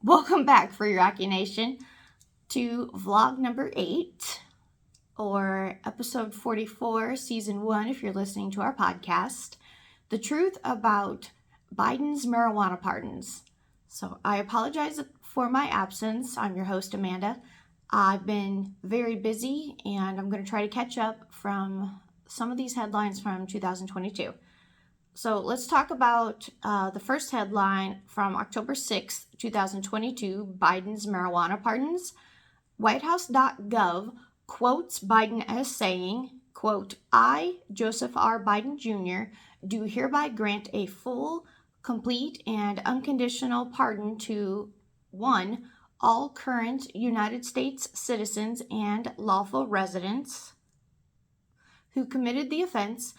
Welcome back, Free Rocky Nation, to vlog number 8, or episode 44, season 1, if you're listening to our podcast, the truth about Biden's marijuana pardons. So I apologize for my absence. I'm your host, Amanda. I've been very busy, and I'm going to try to catch up from some of these headlines from 2022. So let's talk about the first headline from October 6th, 2022, Biden's marijuana pardons. WhiteHouse.gov quotes Biden as saying, quote, "I, Joseph R. Biden Jr., do hereby grant a full, complete, and unconditional pardon to 1. All current United States citizens and lawful residents who committed the offense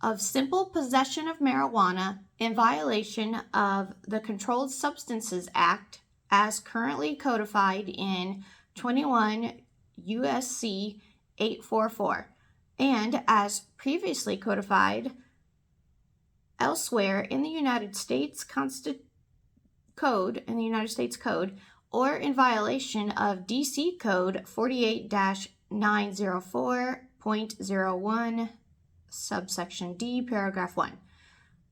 of simple possession of marijuana in violation of the Controlled Substances Act as currently codified in 21 U.S.C. 844 and as previously codified elsewhere in the United States Code or in violation of D.C. Code 48-904.01 subsection D, paragraph 1.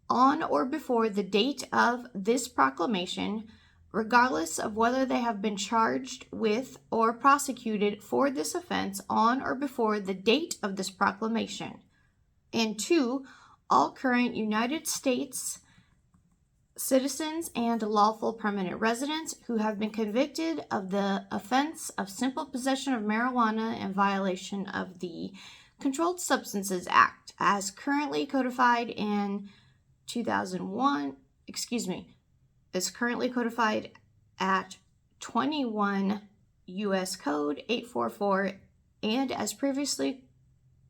On or before the date of this proclamation, regardless of whether they have been charged with or prosecuted for this offense on or before the date of this proclamation. And 2, all current United States citizens and lawful permanent residents who have been convicted of the offense of simple possession of marijuana in violation of the Controlled Substances Act as currently codified in 2001, is currently codified at 21 U.S. Code 844 and as previously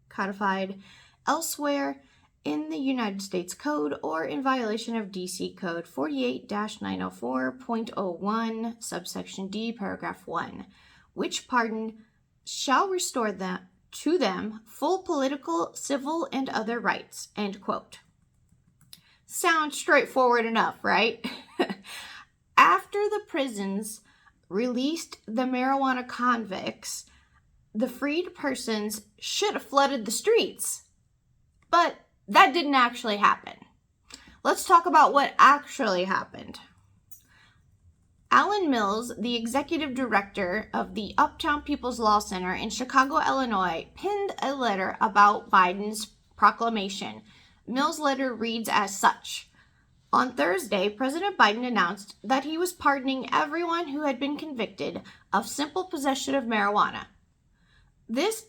codified elsewhere in the United States Code or in violation of D.C. Code 48-904.01 subsection D, paragraph 1, which pardon shall restore to them full political, civil, and other rights, end quote. Sounds straightforward enough, right? After the prisons released the marijuana convicts, the freed persons should have flooded the streets. But that didn't actually happen. Let's talk about what actually happened. Alan Mills, the executive director of the Uptown People's Law Center in Chicago, Illinois, penned a letter about Biden's proclamation. Mills' letter reads as such. On Thursday, President Biden announced that he was pardoning everyone who had been convicted of simple possession of marijuana. This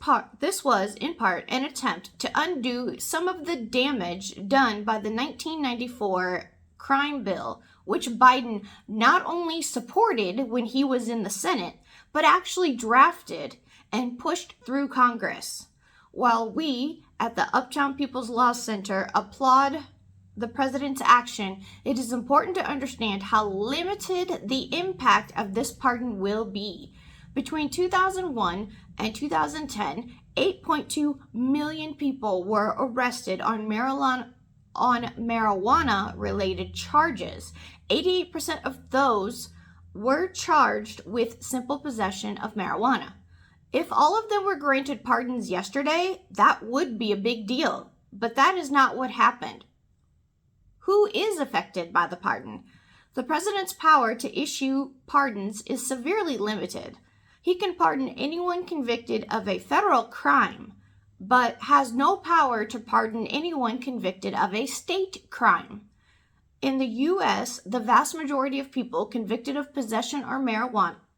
was, in part, an attempt to undo some of the damage done by the 1994 crime bill, which Biden not only supported when he was in the Senate, but actually drafted and pushed through Congress. While we at the Uptown People's Law Center applaud the president's action, it is important to understand how limited the impact of this pardon will be. Between 2001 and 2010, 8.2 million people were arrested on marijuana-related charges. 88% of those were charged with simple possession of marijuana. If all of them were granted pardons yesterday, that would be a big deal. But that is not what happened. Who is affected by the pardon? The president's power to issue pardons is severely limited. He can pardon anyone convicted of a federal crime, but has no power to pardon anyone convicted of a state crime. In the U.S., the vast majority of people convicted of possession or marijuana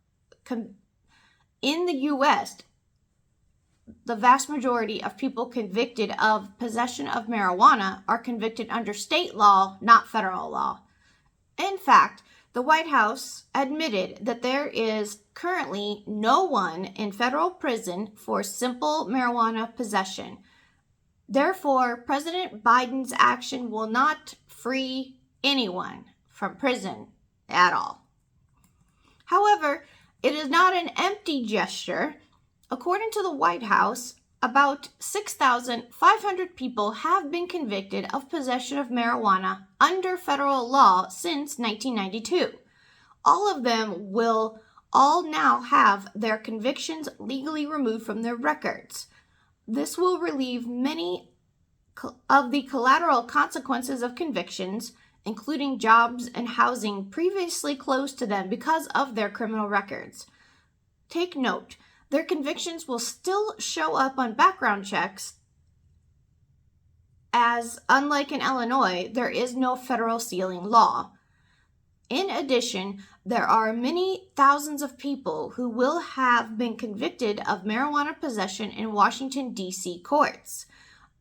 are convicted under state law, not federal law. In fact, the White House admitted that there is currently no one in federal prison for simple marijuana possession. Therefore, President Biden's action will not free anyone from prison at all. However, it is not an empty gesture. According to the White House, about 6,500 people have been convicted of possession of marijuana under federal law since 1992. all of them will all now have their convictions legally removed from their records. This will relieve many of the collateral consequences of convictions, including jobs and housing previously closed to them because of their criminal records. Take note, their convictions will still show up on background checks, as unlike in Illinois, there is no federal sealing law. In addition, there are many thousands of people who will have been convicted of marijuana possession in Washington, D.C. courts.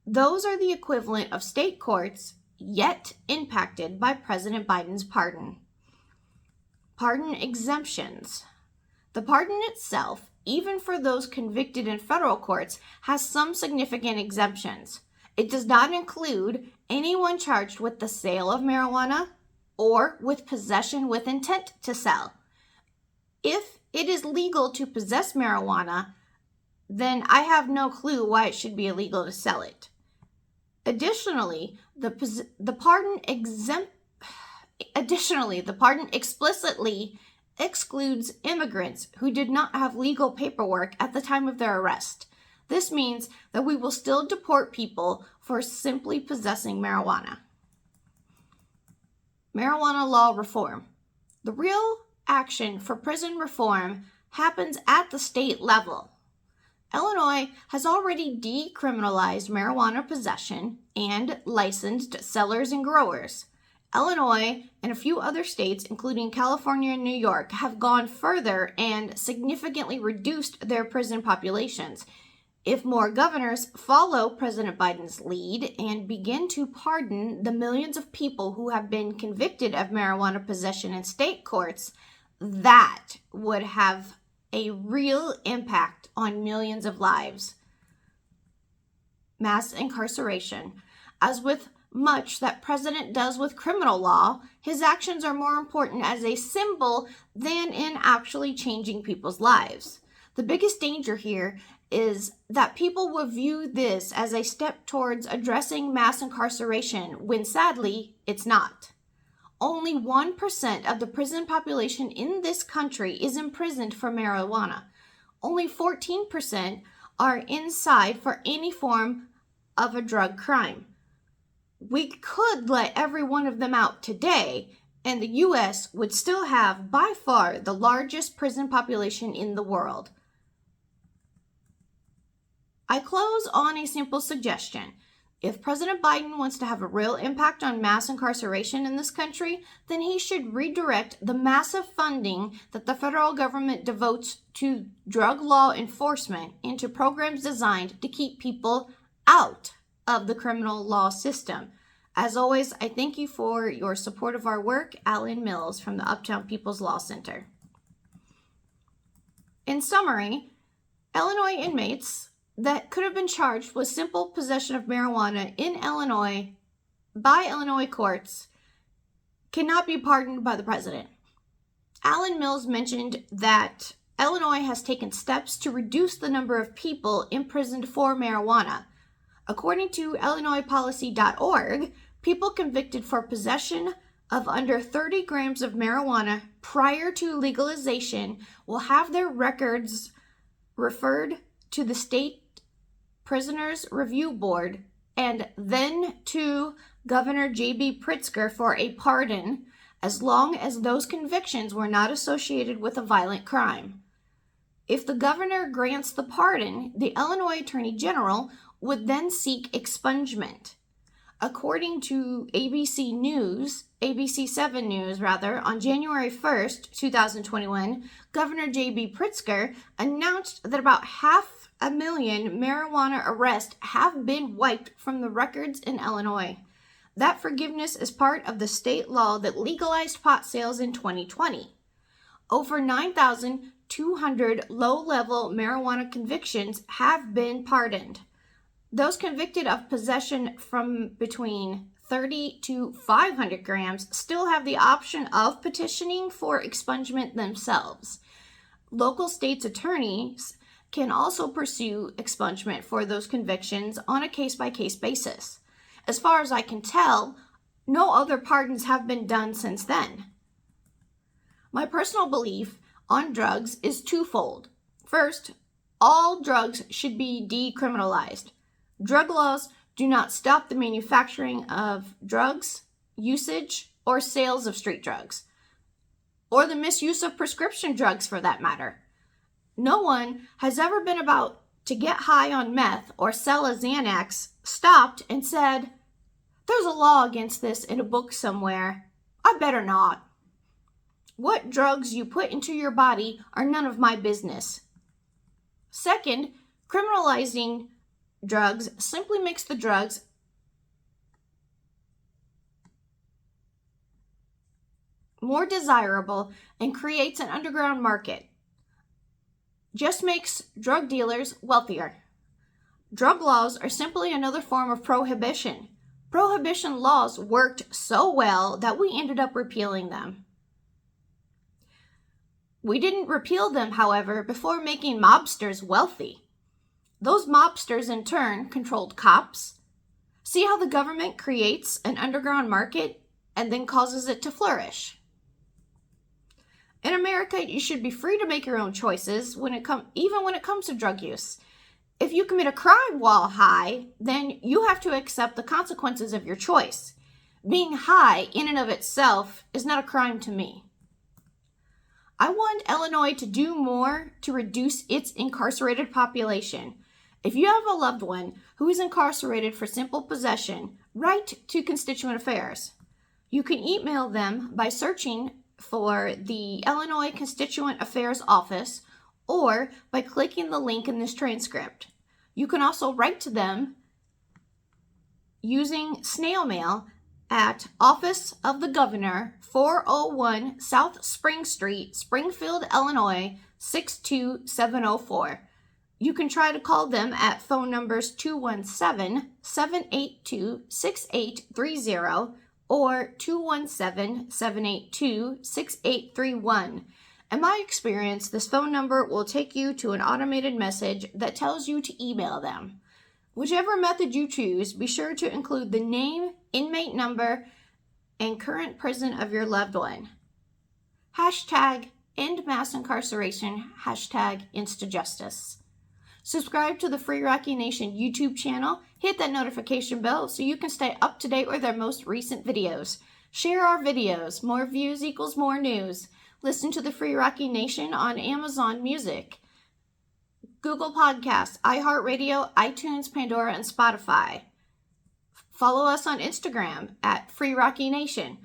Those are the equivalent of state courts, yet impacted by President Biden's pardon. Pardon exemptions. The pardon itself, even for those convicted in federal courts, has some significant exemptions. It does not include anyone charged with the sale of marijuana or with possession with intent to sell. If it is legal to possess marijuana, then I have no clue why it should be illegal to sell it. Additionally, the pardon explicitly excludes immigrants who did not have legal paperwork at the time of their arrest. This means that we will still deport people for simply possessing marijuana. Marijuana law reform. The real action for prison reform happens at the state level. Illinois has already decriminalized marijuana possession and licensed sellers and growers. Illinois and a few other states, including California and New York, have gone further and significantly reduced their prison populations. If more governors follow President Biden's lead and begin to pardon the millions of people who have been convicted of marijuana possession in state courts, that would have a real impact on millions of lives. Mass incarceration. As with much that President does with criminal law, his actions are more important as a symbol than in actually changing people's lives. The biggest danger here is that people will view this as a step towards addressing mass incarceration when sadly it's not. Only 1% of the prison population in this country is imprisoned for marijuana. Only 14% are inside for any form of a drug crime. We could let every one of them out today, and the U.S. would still have by far the largest prison population in the world. I close on a simple suggestion. If President Biden wants to have a real impact on mass incarceration in this country, then he should redirect the massive funding that the federal government devotes to drug law enforcement into programs designed to keep people out of the criminal law system. As always, I thank you for your support of our work. Alan Mills from the Uptown People's Law Center. In summary, Illinois inmates that could have been charged with simple possession of marijuana in Illinois by Illinois courts cannot be pardoned by the president. Alan Mills mentioned that Illinois has taken steps to reduce the number of people imprisoned for marijuana. According to IllinoisPolicy.org, people convicted for possession of under 30 grams of marijuana prior to legalization will have their records referred to the State Prisoners Review Board and then to Governor J.B. Pritzker for a pardon as long as those convictions were not associated with a violent crime. If the governor grants the pardon, the Illinois Attorney General would then seek expungement. According to ABC 7 News, on January 1st, 2021, Governor J.B. Pritzker announced that about 500,000 marijuana arrests have been wiped from the records in Illinois. That forgiveness is part of the state law that legalized pot sales in 2020. Over 9,200 low-level marijuana convictions have been pardoned. Those convicted of possession from between 30 to 500 grams still have the option of petitioning for expungement themselves. Local states' attorneys can also pursue expungement for those convictions on a case-by-case basis. As far as I can tell, no other pardons have been done since then. My personal belief on drugs is twofold. First, all drugs should be decriminalized. Drug laws do not stop the manufacturing of drugs, usage, or sales of street drugs, or the misuse of prescription drugs for that matter. No one has ever been about to get high on meth or sell a Xanax, stopped and said, "There's a law against this in a book somewhere. I better not." What drugs you put into your body are none of my business. Second, criminalizing drugs simply makes the drugs more desirable and creates an underground market. Just makes drug dealers wealthier. Drug laws are simply another form of prohibition. Prohibition laws worked so well that we ended up repealing them. We didn't repeal them, however, before making mobsters wealthy. Those mobsters, in turn, controlled cops. See how the government creates an underground market and then causes it to flourish. In America, you should be free to make your own choices even when it comes to drug use. If you commit a crime while high, then you have to accept the consequences of your choice. Being high in and of itself is not a crime to me. I want Illinois to do more to reduce its incarcerated population. If you have a loved one who is incarcerated for simple possession, write to Constituent Affairs. You can email them by searching for the Illinois Constituent Affairs Office or by clicking the link in this transcript. You can also write to them using snail mail at Office of the Governor, 401 South Spring Street, Springfield, Illinois, 62704. You can try to call them at phone numbers 217-782-6830 or 217-782-6831. In my experience, this phone number will take you to an automated message that tells you to email them. Whichever method you choose, be sure to include the name, inmate number, and current prison of your loved one. Hashtag End Mass Incarceration, hashtag InstaJustice. Subscribe to the Free Rocky Nation YouTube channel. Hit that notification bell so you can stay up to date with our most recent videos. Share our videos. More views equals more news. Listen to the Free Rocky Nation on Amazon Music, Google Podcasts, iHeartRadio, iTunes, Pandora, and Spotify. Follow us on Instagram at Free Rocky Nation.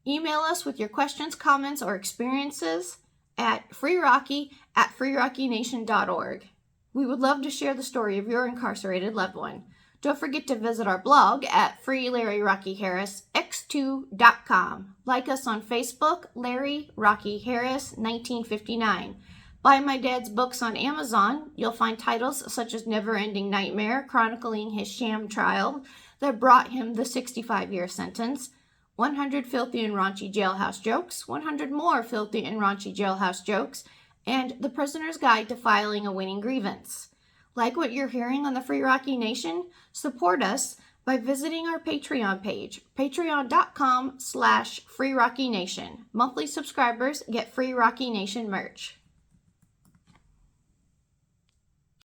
Email us with your questions, comments, or experiences at freerocky@freerockynation.org. We would love to share the story of your incarcerated loved one. Don't forget to visit our blog at freelarryrockyharrisx2.com. Like us on Facebook, Larry Rocky Harris 1959. Buy my dad's books on Amazon. You'll find titles such as Never Ending Nightmare, chronicling his sham trial that brought him the 65-year sentence, 100 Filthy and Raunchy Jailhouse Jokes, 100 More Filthy and Raunchy Jailhouse Jokes, and The Prisoner's Guide to Filing a Winning Grievance. Like what you're hearing on the Free Rocky Nation? Support us by visiting our Patreon page, patreon.com/freerockynation. Monthly subscribers get Free Rocky Nation merch.